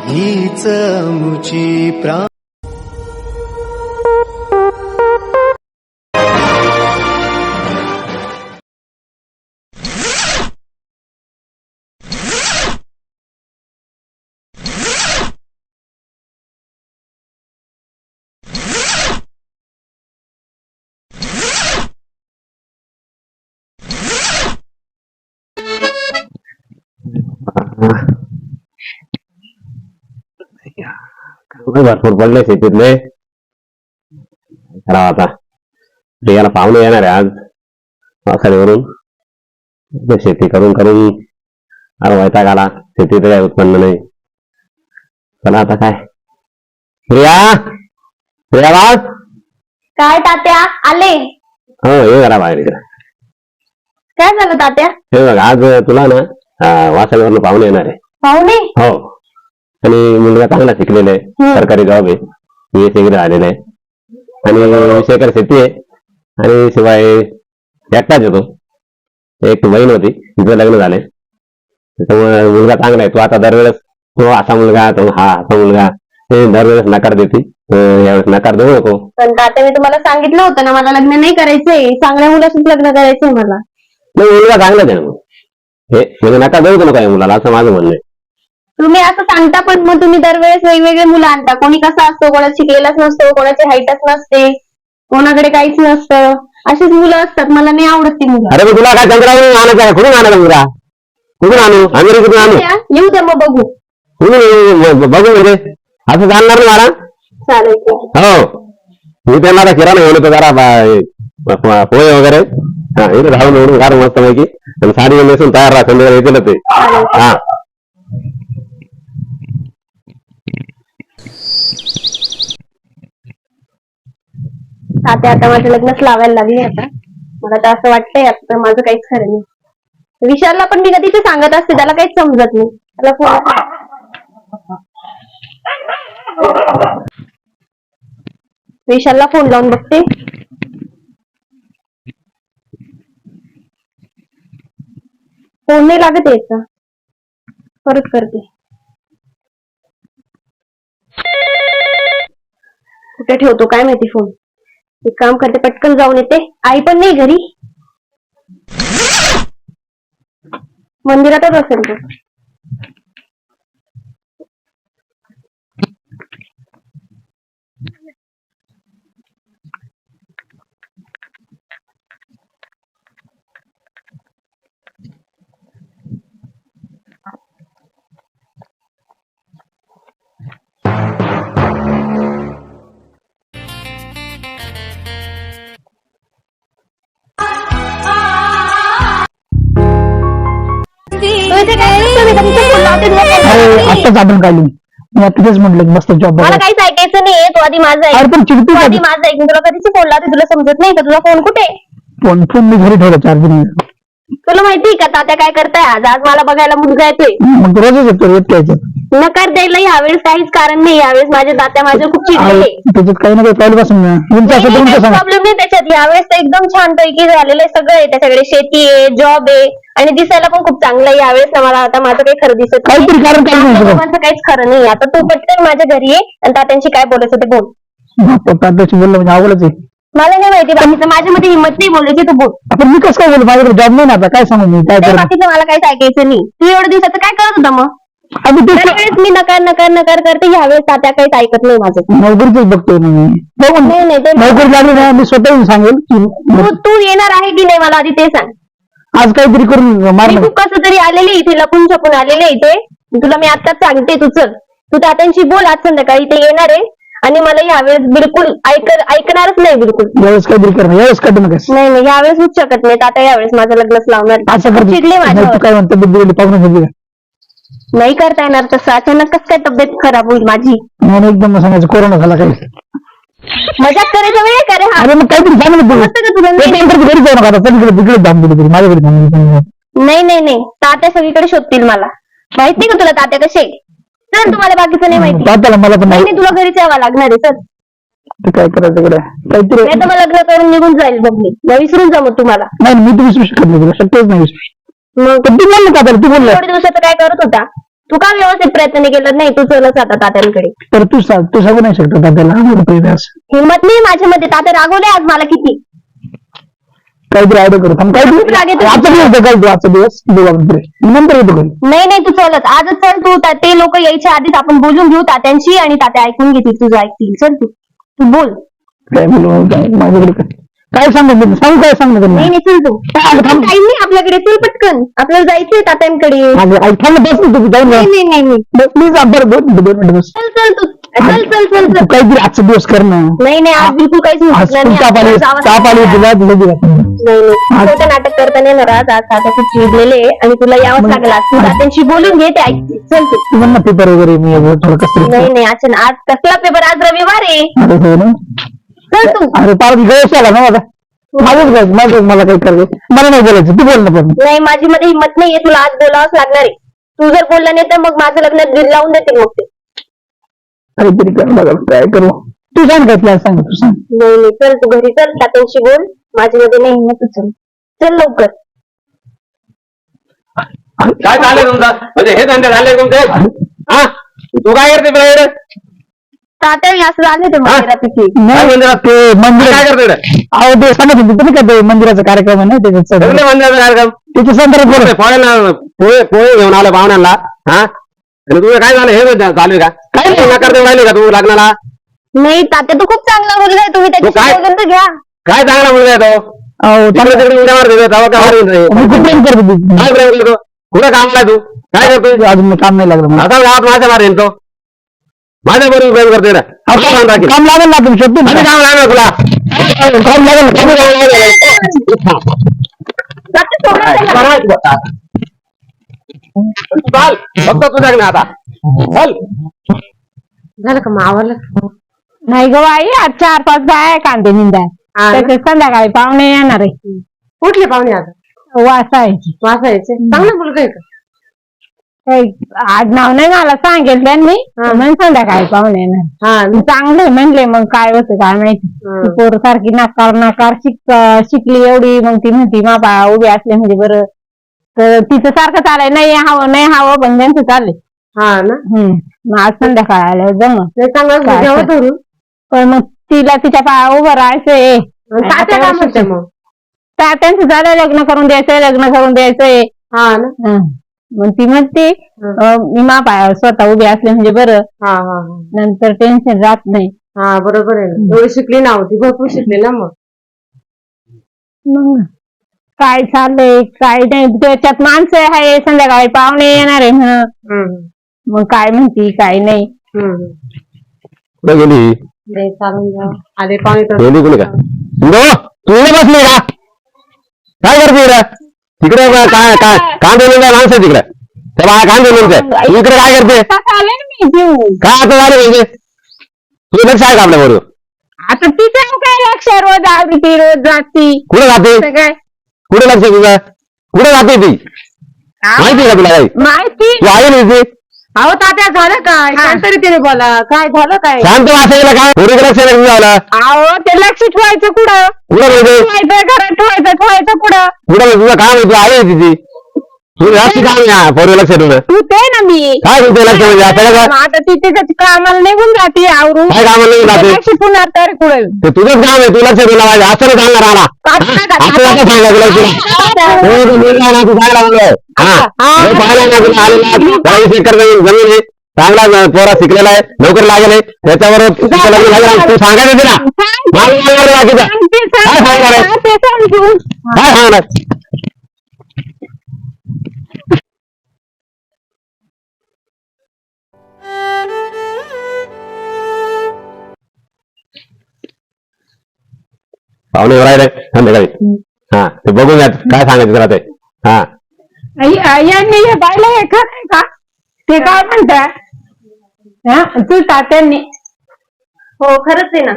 हीच मुची प्राण भरपूर पडले शेतीतले. खरा आता याला पाहुणे येणार आहे आज पावसाळ्यावरून. शेती करून करून अरे वैताग आला. शेतीत काही उत्पन्न नाही. चला आता काय प्रिया प्रियावास काय तात्या आले? हो ये जरा बाहेर इकडे. काय झालं तात्या? हे बघ आज तुला ना वासाळीवरून पाहुणे येणार आहे. पाहुणे? हो आणि मुलगा चांगला शिकलेला आहे. सरकारी जॉब आहे. BSc वगैरे आलेला आहे आणि 20 एकर शेती आहे आणि शिवाय एकटाच येतो. एक बहीण होती तिचं लग्न झालंय त्याच्यामुळे मुलगा चांगला आहे. तो आता दरवेळेस तो असा मुलगा तो हा असा मुलगा हे दरवेळेस नकार देते. यावेळेस नकार देऊ नको. पण तात्या मी तुम्हाला सांगितलं होतं ना मला लग्न नाही करायचंय. चांगल्या मुलाशीच लग्न करायचंय मला. नाही मुलगा चांगलाच आहे ना मग. हे म्हणजे नकार देऊ नको या मुलाला असं माझं म्हणणं आहे. तुम्ही असं सांगता पण मग तुम्ही दरवेळेस वेगवेगळे मुलं आणता. कोणी कसा असतो, कोणाला शिकलेलाच नसतो, कोणाची हाईटच नसते, कोणाकडे काहीच नसतं. अशीच मुलं असतात. मला नाही आवडत ती मुलं. अरे तुला काय चंद्रावरून आणायचं आहे? कुठून आणायचा मुलगा? कुठून आणू? अमेरिकेतून आणू? येऊ द्या मग बघू. बघू म्हणजे असं जाणणार ना मला. चालेल. हो मी त्यांना आता किराणा घेऊन येतो जरा पोहे वगैरे. इथे घालून एवढून घालून मस्त पैकी आणि साडी नेसून तयार राहा. संध्याकाळी येतील ते. हा तात्या आता माझं लग्नच लावायला लागले. आता मला तर असं वाटतंय आता माझं काहीच खरं नाही. विशालला पण मी कधीच सांगत असते, त्याला काहीच समजत नाही. त्याला विशालला फोन लावून बघते. फोन नाही लागत यायचा. परत करते. कुठे ठेवतो काय माहिती फोन. एक काम करते पटकन जाऊन येते. आई पण नाही घरी. मंदिरातच असेल तो. आत्ताच आपण काढली. मी तिथेच म्हटलं मस्त जॉब. मला काहीच ऐकायचं नाहीये. तू आधी माझं ऐक. पण चिडती आधी माझं ऐक. तुला कधीच फोन लावते तुला समजत नाही का? तुझा फोन कुठे? फोन मी घरी ठेवला चार्जिंग. तुला माहितीये का तात्या काय करताय? आज आज मला बघायला मुलगा येतोय. मग रोजच येतो. येत काय नकार द्यायला यावेळेस काहीच कारण नाही. यावेळेस माझे तात्या माझ्या खूप चिडलेले. त्याच्यात काही ना काही पहिल्यापासून प्रॉब्लेम नाही त्याच्यात. यावेळेस तर एकदम छान पैकी झालेलं आहे सगळं आहे. त्याच्याकडे शेती आहे, जॉब आहे आणि दिसायला पण खूप चांगलं आहे. यावेळेस ना मला आता माझं काही खरं दिसत काहीतरी कारण नाही. काहीच खरं नाही. आता तू पटकन माझ्या घरी ये आणि तात्यांशी काय बोलायचं ते बोल. बोललं म्हणजे आवडच आहे. मला नाही माहिती बाकीचं. माझ्यामध्ये हिंमत नाही बोलायची. तू बोल. आपण मी कसं काय बोलू? माझ्याकडे जॉब नाही ना आता. काय सांगू मी काय करू? बाकीचं मला काहीच ऐकायचं नाही. तू एवढं दिवसाचं काय करत होता मग? त्यावेळेस मी नकार नकार नकार करते. ह्यावेळेस तात्या काहीच ऐकत नाही माझं. नोकरीच बघतोय मी. नाही नोकरी लागली ना मी स्वतः येऊन सांगेल की तू येणार आहे की नाही मला आधी ते सांग. आज काहीतरी करून मारणार. तू कसं तरी आलेली इथे लपून छपून आलेले इथे. तुला मी आताच सांगते. तू चल. तू तात्यांशी बोल आज संध्याकाळी. ते येणार आहे आणि मला यावेळेस बिलकुल ऐकणारच नाही. बिलकुल यावेळेस काहीतरी कर. यावेळेस कट नका. नाही यावेळेस होऊच शकत नाही. तात्या यावेळेस माझं लग्नच लावणार. असं कर. चिडले माझ्यावर. तू काय म्हणतो बुद्धी पाहून नाही करता येणार तसं. अचानक कसं काय तब्येत खराब होईल माझी? नाही एकदम सांगायचं कोरोना झाला काही. मजाक करायचा वेळ करे. अरे मग काहीतरी सांग ना तुला. घरी जाऊ नका. तिकडे धाम दिली माझ्या घरी थांबली. नाही तात्या सगळीकडे शोधतील मला. माहित नाही का तुला तात्या कसे? चल तुम्हाला बाकीचं नाही माहिती. तात्याला मला पण नाही तुला घरीच यावं लागणार आहे. चल काय करायचं इकडे काहीतरी. नाही तर मग लग्न करून निघून जाईल बघ मी. विसरून जा मग तुम्हाला. नाही मी तू विसरू शकत नाही. तुला शक्यच नाही. मग तू बोल ना तात्याला. तू बोलला थोड्या दिवसाचं काय करत होता? तू का व्यवस्थित प्रयत्न केला नाही? तू चलच आता तात्यांकडे. तर तू सांगू नाही शकतो तात्याला हिंमत नाही माझ्यामध्ये. तात्या रागवले आज मला किती. काहीतरी आयडिया करू थांब. काय खूप राग येतो. आजचा दिवस काय तू आजचा दिवस नंतर येतो घरी. नाही तू चलच आजच चल तू. ते लोक यायच्या आधीच आपण बोलून घेऊ तात्यांशी आणि तात्या ऐकून घेतील तुझं ऐकतील. चल तू बोल. काय बोलू माझ्याकडे काय सांगू काय सांगू नाही चल तू. काही नाही आपल्याकडे. चल पटकन आपल्याला जायचंय तात्यांकडे. नाही प्लीज बरं 2 मिनिट बस. चल तू चल काहीतरी आजचा दिवस कर ना. नाही आज बिलकुल काहीच खोटं नाटक करता येणार. आज तात्या खूप चिडलेले आणि तुला यावंच लागला. तू तात्यांशी बोलून घे ते ऐकतील. चल तू. म्हणा पेपर वगैरे मी नाही आज कसला पेपर? आज रविवार आहे. चल तू. अरे पार गैस आला ना माझं मला काही करायचं. मला नाही बोलायचं तू बोल ना. पण नाही माझी मध्ये हिंमत नाहीये. तुला आज बोलावंच लागणार आहे. तू जर बोलला नाही तर मग माझं लग्न लावून देते मग ते. काहीतरी कर बघा काय करू. तू सांग काय सांग तू सांग. नाही चल तू घरी चल. तात्यांशी बोल. माझ्यामध्ये नाही हिंमत. चल लवकर. काय चाललंय तुमचं? म्हणजे हे धंदे झाले तुमचे? हा तू काय करते बाहेर? तात्या असं झाले ते मंदिरात तिथे. नाही मंदिरात ते मंदिर काय करते? अहो ते सांगत होते तुम्ही काय ते मंदिराचा कार्यक्रम आहे ना त्याच्यात मंदिराचा कार्यक्रम त्याच्या संदर्भात पोहे घेऊन आलं पाहुण्याला. हा आणि तुझं काय झालं हे चालू का? काय नकार देऊन राहिले का तू लग्नाला? नाही तात्या तू खूप चांगला मुलगा आहे. तुम्ही काय? त्याची बोलून तर घ्या. काय चांगला मुलगा आहे तो? तिकडे तिकडे उड्या मारत होते, तेव्हा काय मारत प्रेम करत होती. काय प्रेम केलं तो? कुठं कामला तू? काय करतोय? अजून काम नाही लागलं मला. आता गावात माझ्या मारेन तो. माझ्या बरोबर प्रेम करतोय ना. काम लागेल ना तुम्ही शोधतो आणि काम लागलं तुला. काम लागेल. चाल फक्त तुझ्याकडे आता चल. झालं का मग आवरलं? नाही ग बाई आज 4-5 बाय कांदे निंदाय. त्याचे संध्याकाळी पाहुणे येणार आहे. कुठले पाहुणे आता? वासायची. वासायचे. चांगला मुलगा आहे का? आज नाव नाही मला सांगेल त्यांनी. म्हणून संध्याकाळी पाहुणे येणार. हा चांगले म्हणले. मग काय होतं काय माहिती. पोर सारखी नाकार शिकली एवढी. मग ती म्हणती मापा उभी असले म्हणजे बरं. तर तिचं सारखं चालय नाही हवं पण त्यांचं चाललंय. हा ना. मग आज संध्याकाळी आल्यावर जमत. चांगला जेवण धरून. पण मग तिला तिच्या पाया उभं राहायचंय. तात्या काय म्हणते मग? त्यांचं झालं लग्न करून द्यायचंय. हा ना. मग ती म्हणते मी मा पायावर स्वतः उभी असले म्हणजे बरं. हा नंतर टेन्शन राहत नाही. हा बरोबर आहे ना. एवढी शिकली ना होती. भरपूर शिकली ना मग. काय चाललंय काय नाही. त्याच्यात माणसं आहे. संध्याकाळी पाहुणे येणार आहे म्हणून. मग काय म्हणती काय नाही. कुठे गेली? नाही चालून जा. आले पाहुणे तर. गेली कुणी का? तू बसली का? काय करते इकडे? तिकडे काय काय कांदे माणसं तिकडे. तेव्हा कांदे इकडे काय करते? काय आता झालं म्हणजे तुझं लक्ष आहे का आपल्या बरोबर? आता तिचं काय लक्ष रोज आली ती रोज जाती. कुठे जाते? काय कुठे लक्ष तुझं? कुठे जाते ती? माहिती का तुला काही? माहिती. तू आहे ना? अहो तात्या झालं काय? शांत रीतीने बोला. काय झालं काय? शांत वाचायला काय? थोडी लक्ष नाही झालं. अहो ते लक्ष ठेवायचं कुठं? कुठं म्हणजे ठेवायचं घरात ठेवायचं कुठं? कुठं तुझं काम आहे? तू आहे तिची तुझं जास्त काम आहे पोरी लक्ष ठेवणं. तू ते ना मी काय तुझं लक्ष म्हणजे आता आता ती तिच्या कामाला निघून जाते आवरून. काय कामाला निघून जाते? लक्ष पुन्हा तर कुठे ते तुझंच काम आहे. तू लक्ष दिलं पाहिजे. असं नाही चालणार आला. असं कसं सांगा तुला तू चांगला म्हणलं. हा पाहिला ना तुला आलेला एकर जमीन आहे. चांगला पोरा शिकलेला आहे. नोकरी लागेल. त्याच्यावर तू सांगायचं तिला बाकीचं काय सांगणार आहे? काय सांगणार? पाहुणे राहिले संध्याकाळी. हा ते बघून घ्या काय सांगायचं तुला ते. हा यांनी हे पाहिलं हे खरं का? ते काय म्हणतात तू तात्यांनी? हो खरंच आहे ना.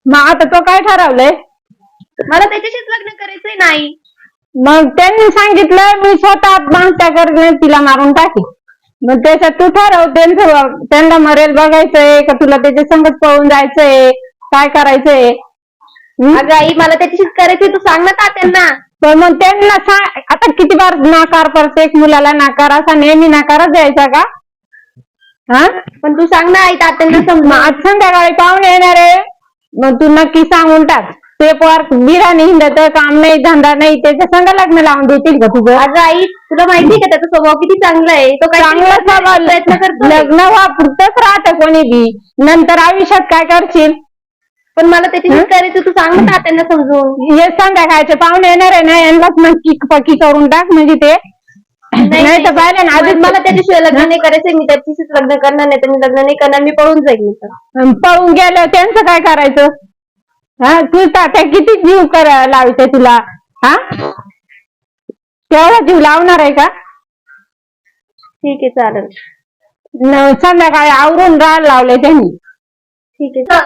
मग आता तो काय ठरवलंय? मला त्याच्याशीच लग्न करायचंय. नाही मग त्यांनी सांगितलं मी स्वतः आत्महत्या करणे तिला मारून टाकी. मग त्याच्यात तू ठरव. त्यांना मरेल बघायचंय का तुला त्याच्या संगत पळून जायचंय? काय करायचंय? अगं आई मला त्याच्याशीच करायचंय. तू सांग ना तात्यांना. पण मग त्यांना आता किती बार नाकार? प्रत्येक मुलाला नाकार असा नेहमी नाकारच द्यायचा का? हा पण तू सांग ना आई तात्यांना समजा. आज संध्याकाळी पाहुणे येणार आहे, मग तू नक्की सांगून टाक. ते पोर बिराने हिंडत, काम नाही धंदा नाही, त्याच्या संग लग्न लावून देतील का तुझं? अगं आई तुला माहितीये का त्याचा स्वभाव किती चांगला आहे. तो चांगला स्वभाव, प्रयत्न करतो. लग्न वापरतच राहतं कोणी बी, नंतर आयुष्यात काय करशील? पण मला त्याची करायचं तू सांग ना तात्यांना समजून. हे संध्याकाळचे पाहुणे येणार आहे ना, यांनाच नक्की पक्की करून टाक, म्हणजे ते नाही तर पाहिलं ना आधीच मला त्याच्याशिवाय लग्न नाही करायचं. मी त्याच्याशीच लग्न करणार, नाही तर मी लग्न नाही करणार. मी पळून जाईल. मी तर पळून गेलं त्यांचं काय करायचं? हा तू तात्या किती जीव लावते तुला? हा तेवढा जीव लावणार आहे का? ठीक आहे चालेल. संध्याकाळी आवरून राहायला लावले त्यांनी. ठीक आहे.